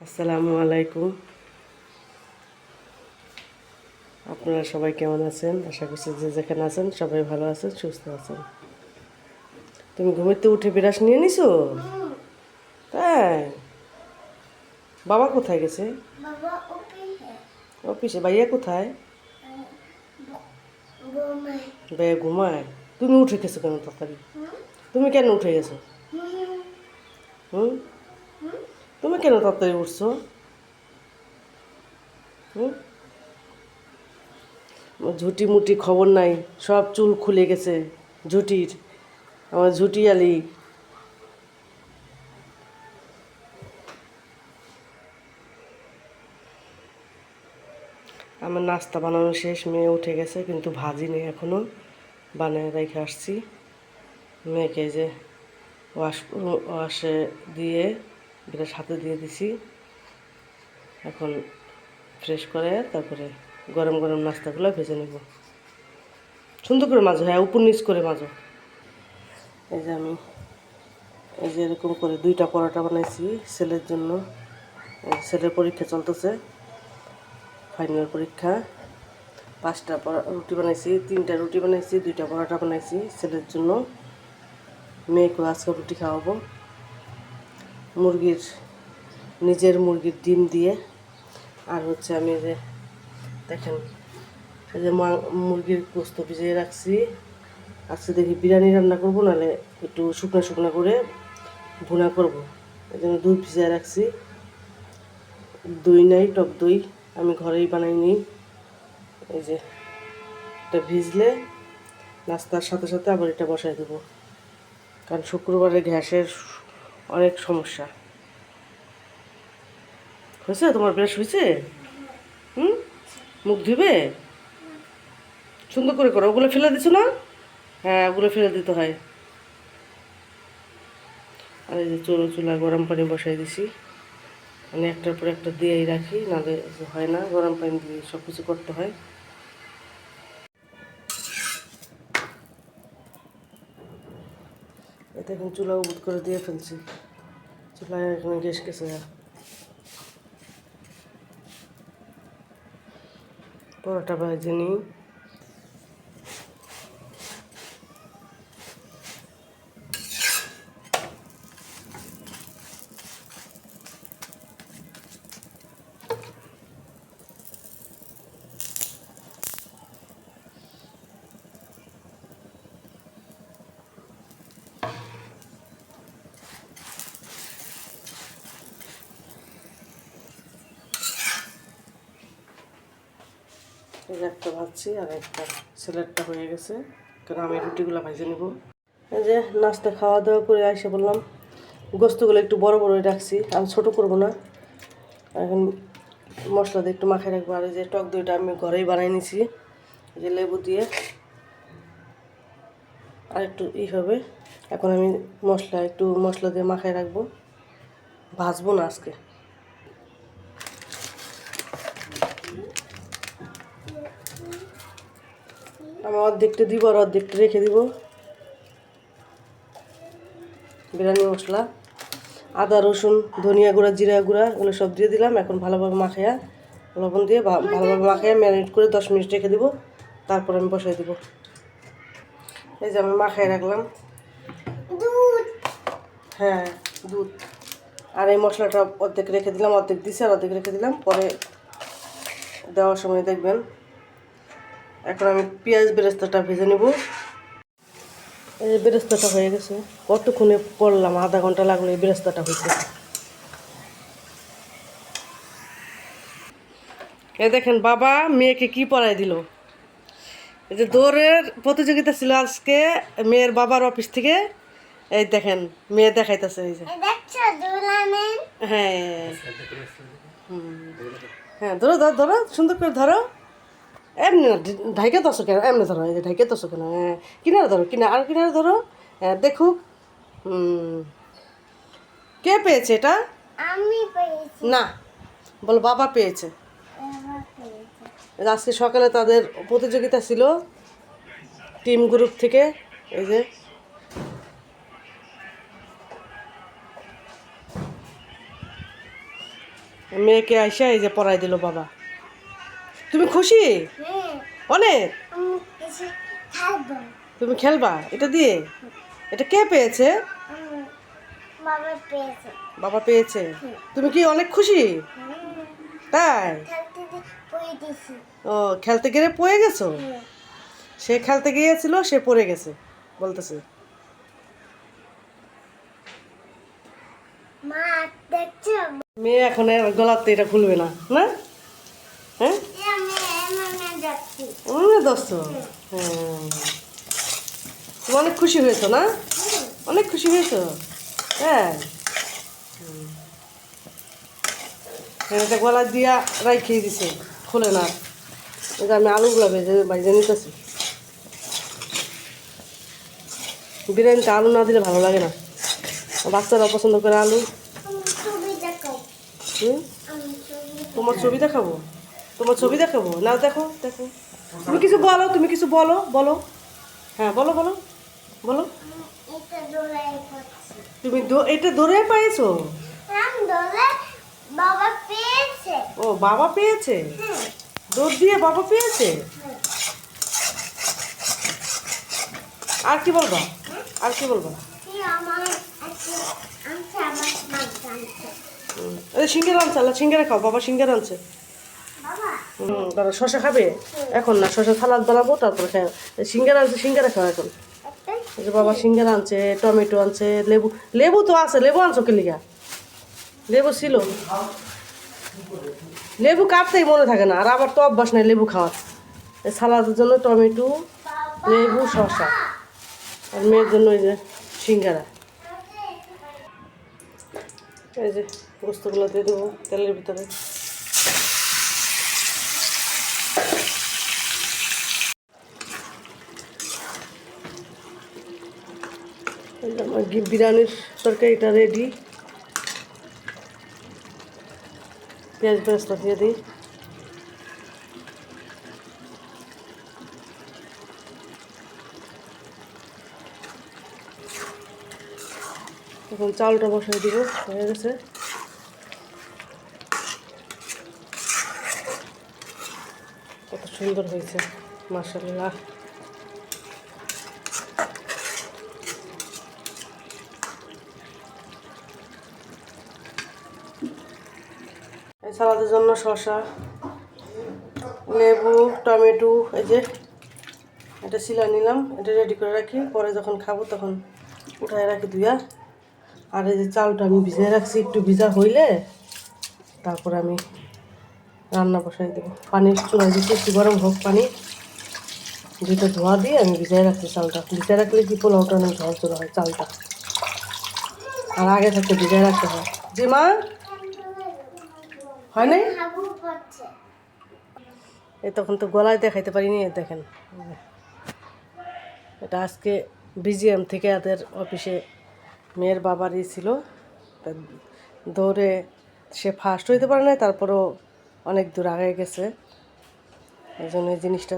আসসালামু আলাইকুম। আপনারা সবাই কেমন আছেন? আশা করছি যে যেখানে আছেন সবাই ভালো আছেন, সুস্থ আছেন। তুমি ঘুমিতে উঠে বিরাস নিয়ে নিছো? তাই? বাবা কোথায় গেছে? অফিসে। ভাইয়া কোথায়? ভাইয়া ঘুমায়। তুমি উঠে গেছো কেন তাড়াতাড়ি? তুমি কেন উঠে গেছো? হুম? তুমি কেন তাড়াতাড়ি উঠছো? হুম? ঝুটি মুটি খবর নাই, সব চুল খুলে গেছে ঝুটির। আমার ঝুটি আলি। আমার নাস্তা বানানো শেষ, মেয়ে উঠে গেছে কিন্তু ভাজি নেই এখনও, বানিয়ে রেখে আসছি। মেয়েকে যে ওয়াশে দিয়ে ব্রাশ হাতে দিয়ে দিছি। এখন ফ্রেশ করে তারপরে গরম গরম নাস্তাগুলো ভেজে নেব। সুন্দর করে মাজো, হ্যাঁ উপর নিচ করে মাজো। এই যে আমি এই যে এরকম করে 2টা পরোটা বানাইছি ছেলের জন্য। ছেলের পরীক্ষা চলতেছে, ফাইনাল পরীক্ষা। 5টা রুটি বানাইছি, 3টা রুটি বানাইছি, 2টা পরোটা বানাইছি ছেলের জন্য। মেয়েকেও আজকে রুটি খাওয়াবো নিজের মুরগির ডিম দিয়ে। আর হচ্ছে আমি যে দেখেন এই যে মুরগির গোস্ত ভিজিয়ে রাখছি। আজকে দেখি বিরিয়ানি রান্না করবো, নাহলে একটু শুকনো শুকনো করে ভুনা করব। এই জন্য দুধ ভিজিয়ে রাখছি। দই নাই, টক দই আমি ঘরেই বানাই নিই। এই যে এটা ভিজলে নাস্তার সাথে সাথে আবার এটা বসাই দেবো, কারণ শুক্রবারে গ্যাসের অনেক সমস্যা। হয়েছে তোমার ব্রাশ হয়েছে? মুখ ধুবে সুন্দর করে করো। ওগুলো ফেলে দিছো না? হ্যাঁ, ওগুলো ফেলে দিতে হয়। আর এই যে চুলা গরম পানি বসাই দিছি, মানে একটার পর একটা দিয়েই রাখি, নাহলে হয় না, গরম পানি দিয়ে সব কিছু করতে হয়। এটা এখন চুলা উবুত করে দিয়ে ফেলছি। চুলায় এখানে গ্যাস গেছে। পরোটা ভেজে নিই। একটা ভাজছি আর একটা স্যালাডটা হয়ে গেছে, কারণ আমি রুটিগুলো ভেজে নেব। এই যে নাস্তা খাওয়া দাওয়া করে এসে বললাম গোস্তগুলো একটু বড় বড় রাখছি, আমি ছোট করব না। এখন মশলা দিয়ে একটু মাখায় রাখবো। আর এই যে টক দইটা আমি ঘরেই বানাই নিছি, এই যে লেবু দিয়ে। আর একটু হবে। এখন আমি একটু মশলা দিয়ে মাখায় রাখবো, ভাজবো না আজকে। আমি অর্ধেকটা দিব আর অর্ধেকটা রেখে দিব। বিরিয়ানি মশলা, আদা রসুন ধনিয়া গুঁড়া জিরা গুঁড়া এগুলো সব দিয়ে দিলাম। এখন ভালোভাবে মাখাইয়া লবণ দিয়ে ভালোভাবে মাখাইয়া ম্যারিনেট করে 10 মিনিট রেখে দেবো, তারপর আমি বসাই দেবো। এই যে আমি মাখাই রাখলাম। হ্যাঁ, দুধ। আর এই মশলাটা অর্ধেক রেখে দিলাম, অর্ধেক দিছি আর অর্ধেক রেখে দিলাম, পরে দেওয়ার সময় দেখবেন। এখন আমি পেঁয়াজ বেরেস্তাটা ভেজে নেব। এই যে বেরেস্তাটা হয়ে গেছে, কতক্ষণে করলাম, আধা ঘন্টা লাগলো এই বেরেস্তাটা হয়েছে। এই দেখেন বাবা মেয়েকে কি পড়াই দিল। এই যে দৌড়ের প্রতিযোগিতা ছিল আজকে মেয়ের বাবার অফিস থেকে। এই দেখেন মেয়ে দেখাইতেছে, এই যে হ্যাঁ হ্যাঁ, ধরো ধরো ধরো, সুন্দর করে ধরো। এমনি না, ঢাইকে দশো কেন, এমনি ধরো, এই যে ঢাইকে দশো কেন, হ্যাঁ কিনারে ধরো, আর কিনারে ধরো। হ্যাঁ দেখুক। কে পেয়েছে এটা? আমি পেয়েছি না, বল বাবা পেয়েছে। আজকে সকালে তাদের প্রতিযোগিতা ছিল টিম গ্রুপ থেকে। এই যে মেয়েকে আইসা এই যে পড়াই দিল বাবা। তুমি খুশি? অনেক। তুমি খেলবা এটা দিয়ে? এটা কে পেয়েছে? বাবা পেয়েছে। তুমি কি অনেক খুশি? তাই? ও, খেলতে গিয়ে পড়ে গেছো? সে খেলতে গিয়েছিল, সে পড়ে গেছে বলতেছে। মেয়ে এখন গলাতে এটা খুলবে না, না? হ্যাঁ, দোস্ত। হ্যাঁ, তুমি অনেক খুশি হয়েছো না? অনেক খুশি হয়েছো? হ্যাঁ। এটা গলা দিয়া রাখিয়ে দিছে, খুলে না। এটা আমি আলুগুলো বাইজে নিতেছি। বিরিয়ানিতে আলু না দিলে ভালো লাগে না, বাচ্চারা পছন্দ করে আলু। তোমার ছবি দেখাবো? তোমার ছবি দেখাবো না? দেখো দেখো, তুমি কিছু বলো, তুমি কিছু বলো, বলো। হ্যাঁ, বলো বলো বলো। তুমি এটা ধরে পাইছো? ও, বাবা পেয়েছে? দৌড় দিয়ে বাবা পেয়েছে? আর কি বলবা? আর কি বলবা? সিঙ্গারা আনছে, আল্লাহ সিঙ্গারা খাও। বাবা সিঙ্গারা আনছে। তারপর শশা খাবে? এখন না, শশা সালাদ বানাবো, তারপরে সিঙ্গারা আনছে, সিঙ্গারা খাও এখন। বাবা সিঙ্গারা আনছে, টমেটো আনছে, লেবু। লেবু তো আছে, লেবু আনছো কে লিগা? লেবু ছিল, লেবু কাটতেই মনে থাকে না, আর আবার তো অভ্যাস নাই লেবু খাওয়ার। সালাদের জন্য টমেটো, লেবু, শশা, আর মেয়ের জন্য এই যে সিঙ্গারা। এই যে গোস্তগুলো দিয়ে দেবো তেলের ভিতরে। আমার বিরিয়ানির তরকারিটা রেডি। পেঁয়াজ বেরেস্তা দিয়ে দিই। এখন চালটা বসাই দিব, হয়ে গেছে। কত সুন্দর হয়েছে, মাশাআল্লাহ। এই সালাদের জন্য শসা, লেবু, টমেটো, এই যে এটা সিলা নিলাম, এটা রেডি করে রাখি, পরে যখন খাবো তখন উঠায় রাখি ধুইয়া। আর এই যে চালটা আমি ভিজিয়ে রাখছি, একটু ভিজা হইলে তারপর আমি রান্না বসাই দেবো। পানির চুলায় দিচ্ছি, একটু গরম হোক পানি, দুইটা ধোয়া দিয়ে আমি ভিজাই রাখছি চালটা। ভিজাই রাখলে কি পোলাওটা অনেক ঝড় চড়া হয় চালটা, আর আগে থাকতে ভিজাই রাখতে হয়। জি মা, হয় নাই? এই তখন তো গলায় দেখাইতে পারিনি। দেখেন, এটা আজকে বিজিএম থেকে এদের অফিসে মেয়ের বাবারই ছিল, তা দৌড়ে সে ফার্স্ট হইতে পারে না, তারপরেও অনেক দূর আগে গেছে, এই জন্য এই জিনিসটা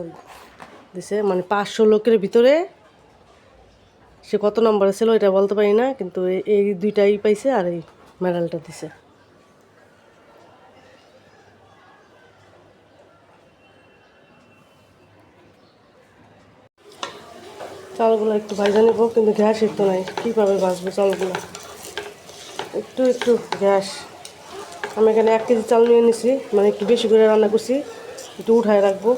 দিছে। মানে 500 লোকের ভিতরে সে কত নম্বরে ছিল এটা বলতে পারি না, কিন্তু এই দুইটাই পাইছে আর এই মেডালটা দিছে। চালগুলো একটু ভাজা নেব, কিন্তু গ্যাস একটু নাই, কীভাবে ভাজবো চালগুলো? একটু একটু গ্যাস। আমি এখানে 1 কেজি চাল নিয়ে নিছি, মানে একটু বেশি করে রান্না করছি, একটু উঠায় রাখবো,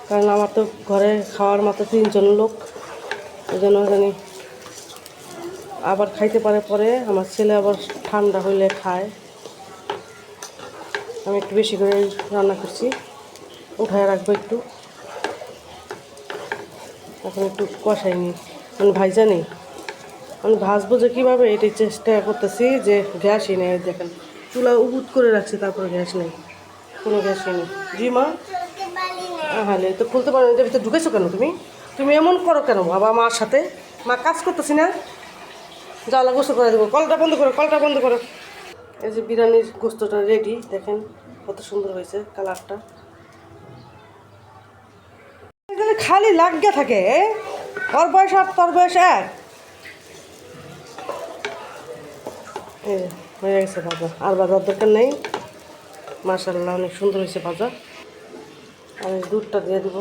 কারণ আমার তো ঘরে খাওয়ার মাত্র 3 জন লোক, এই জন্য জানি আবার খাইতে পারে পরে। আমার ছেলে আবার ঠান্ডা হইলে খায়, আমি একটু বেশি করে রান্না করছি, উঠায় রাখবো একটু। এখন একটু কষাই নিই, মানে ভাইজা নেই, আমি ভাজবো যে কীভাবে এটাই চেষ্টা করতেছি, যে গ্যাসই নেই। দেখেন চুলা উবুত করে রাখছি, তারপরে গ্যাস নেই, কোনো গ্যাসই নেই। জি মা, হ্যাঁ তো খুলতে পারো, এটার ভিতরে ঢুকেছো কেন তুমি? তুমি এমন করো কেন বাবা মার সাথে? মা কাজ করতেছি না, জ্বালা গোস্ত করে দেবো। কলটা বন্ধ করো, কলটা বন্ধ করো। এই যে বিরিয়ানির গোস্তটা রেডি, দেখেন কত সুন্দর হয়েছে কালারটা। খালি লাগিয়ে থাকে, ওর বয়স আর তোর বয়স এক। হয়ে গেছে বাবা, আর বাজার দরকার নেই। মাশাআল্লাহ অনেক সুন্দর হয়েছে ভাজা। আমি দুধটা দিয়ে দিব।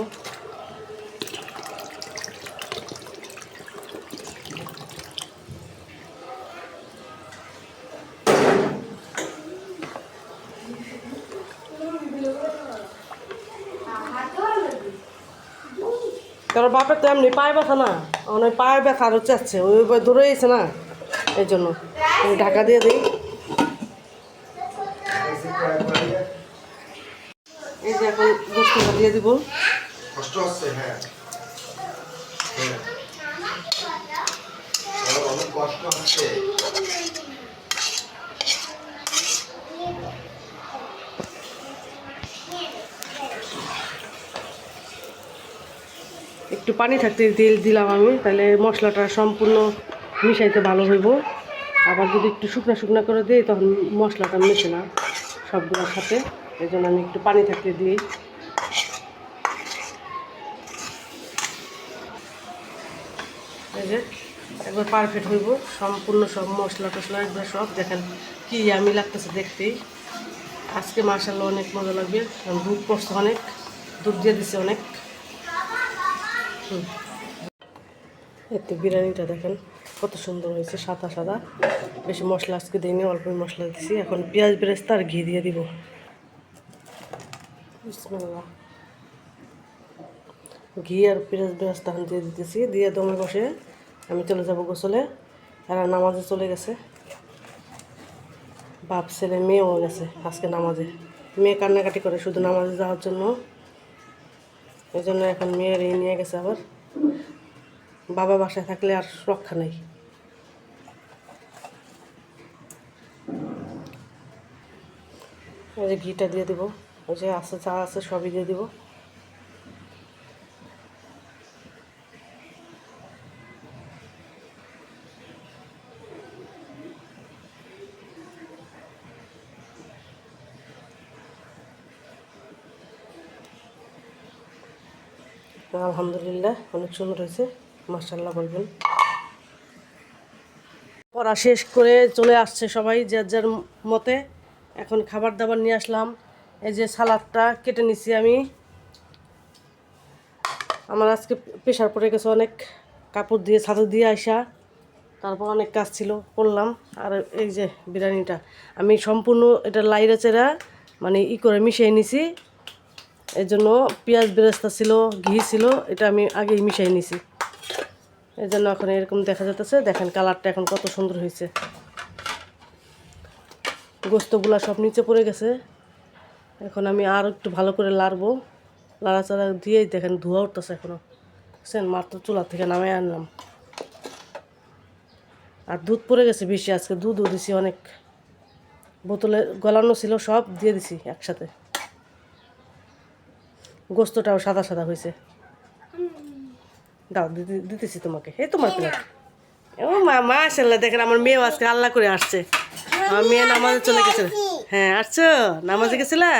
কারণ বাপের তো এমনি পায়ে ব্যথা না, অনেক পায়ে ব্যথা আরও চাচ্ছে, ওই দূরে এসে না, এই জন্য ঢাকা দিয়ে দিই। এই যে এখন গোস্তটা দিয়ে দিব। কষ্ট হচ্ছে, হ্যাঁ অনেক কষ্ট হচ্ছে। একটু পানি থাকতে তেল দিলাম আমি, তাহলে মশলাটা সম্পূর্ণ মিশাইতে ভালো হইব। আবার যদি একটু শুকনো শুকনো করে দিই তখন মশলাটা মেশে না সবগুলোর সাথে, এই জন্য আমি একটু পানি থাকতে দিই। এই যে একবার পারফেক্ট হইব, সম্পূর্ণ সব মশলা টশলা একবার সব দেখেন কি আমি লাগতেছে দেখতেই। আজকে মাশাআল্লাহ অনেক মজা লাগবে, কারণ দুধ পড়ছে অনেক, দুধ দিয়ে দিছে অনেক। এতে বিরিয়ানিটা দেখেন কত সুন্দর হয়েছে, সাদা সাদা, বেশি মশলা আজকে দিইনি, অল্পই মশলা দিচ্ছি। এখন পেঁয়াজ বেরেস্তা আর ঘি দিয়ে দিব। বিসমিল্লাহ। ঘি আর পেঁয়াজ বেরেস্তা এখন দিয়ে দিতেছি, দিয়ে দমে বসে আমি চলে যাব গোসলে। এরা নামাজে চলে গেছে, বাপ ছেলে মেয়েও গেছে আজকে নামাজে। মেয়ে কান্নাকাটি করে শুধু নামাজে যাওয়ার জন্য, এই জন্য এখন মেয়ের নিয়ে গেছে। আবার বাবা বাসায় থাকলে আর রক্ষা নেই। এই যে ঘিটা দিয়ে দিব, ওই যে আছে যা আছে সবই দিয়ে দিব। আলহামদুলিল্লাহ অনেক সুন্দর হয়েছে, মাশাআল্লাহ বলবেন। পড়া শেষ করে চলে আসছে সবাই যার যার মতে। এখন খাবার দাবার নিয়ে আসলাম। এই যে সালাদটা কেটে নিছি আমি। আমার আজকে প্রেশার পড়ে গেছে অনেক, কাপড় দিয়ে ছাদে দিয়ে আইসা, তারপর অনেক কাজ ছিল করলাম। আর এই যে বিরিয়ানিটা আমি সম্পূর্ণ এটা লাইরা চেরা মানে করে মিশিয়ে নিছি। এই জন্য পেঁয়াজ বেরেস্তা ছিল, ঘি ছিল, এটা আমি আগেই মিশিয়ে নিছি। এই জন্য এখন এরকম দেখা যাচ্ছে, দেখেন কালারটা এখন কত সুন্দর হয়েছে। গোস্তগুলা সব নিচে পড়ে গেছে। এখন আমি আর একটু ভালো করে লাড়বো, লাড়াচাড়া দিয়েই দেখেন ধোয়া উঠতেছে এখনও, বুঝছেন, মাত্র চুলা থেকে নামাই আনলাম। আর দুধ পড়ে গেছে বেশি, আজকে দুধও দিছি অনেক, বোতলে গলানো ছিল সব দিয়ে দিছি একসাথে। গোস্তটাও সাদা সাদা হয়েছে। দাও দিতেছি তোমাকে, এই তোমার প্লেট। ও মাশাআল্লাহ দেখেন আমার মেয়েও আজকে আল্লাহ করে আসছে। আমার মেয়ে নামাজে চলে গেছে। হ্যাঁ আসছো, নামাজে গেছিলা?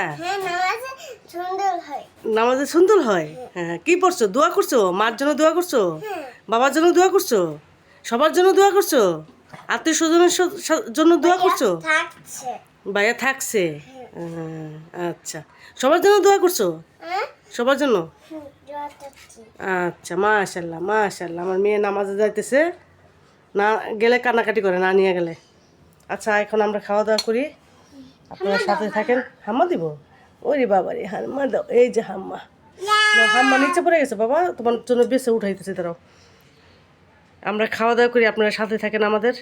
নামাজে সুন্দর হয়। হ্যাঁ কি পড়ছো, দোয়া করছো, মার জন্য দোয়া করছো, বাবার জন্য দোয়া করছো, সবার জন্য দোয়া করছো, আত্মীয় স্বজনের জন্য দোয়া করছো? ভাইয়া থাকছে, আচ্ছা সবার জন্য দোয়া করছো? সবার জন্য, আচ্ছা মাশাআল্লাহ মাশাআল্লাহ। আমার মেয়ে নামাজে যাইতেছে, না গেলে কান্নাকাটি করে না নিয়ে গেলে। আচ্ছা এখন আমরা খাওয়া দাওয়া করি, আপনারা সাথে থাকেন। হাম্মা দিব, ওরে বাবারে হাম্মা দাও, এই যে হাম্মা, হাম্মা নিচে পড়ে গেছে বাবা, তোমার জন্য বেছে উঠাইতেছে। তারাও আমরা খাওয়া দাওয়া করি, আপনারা সাথে থাকেন আমাদের।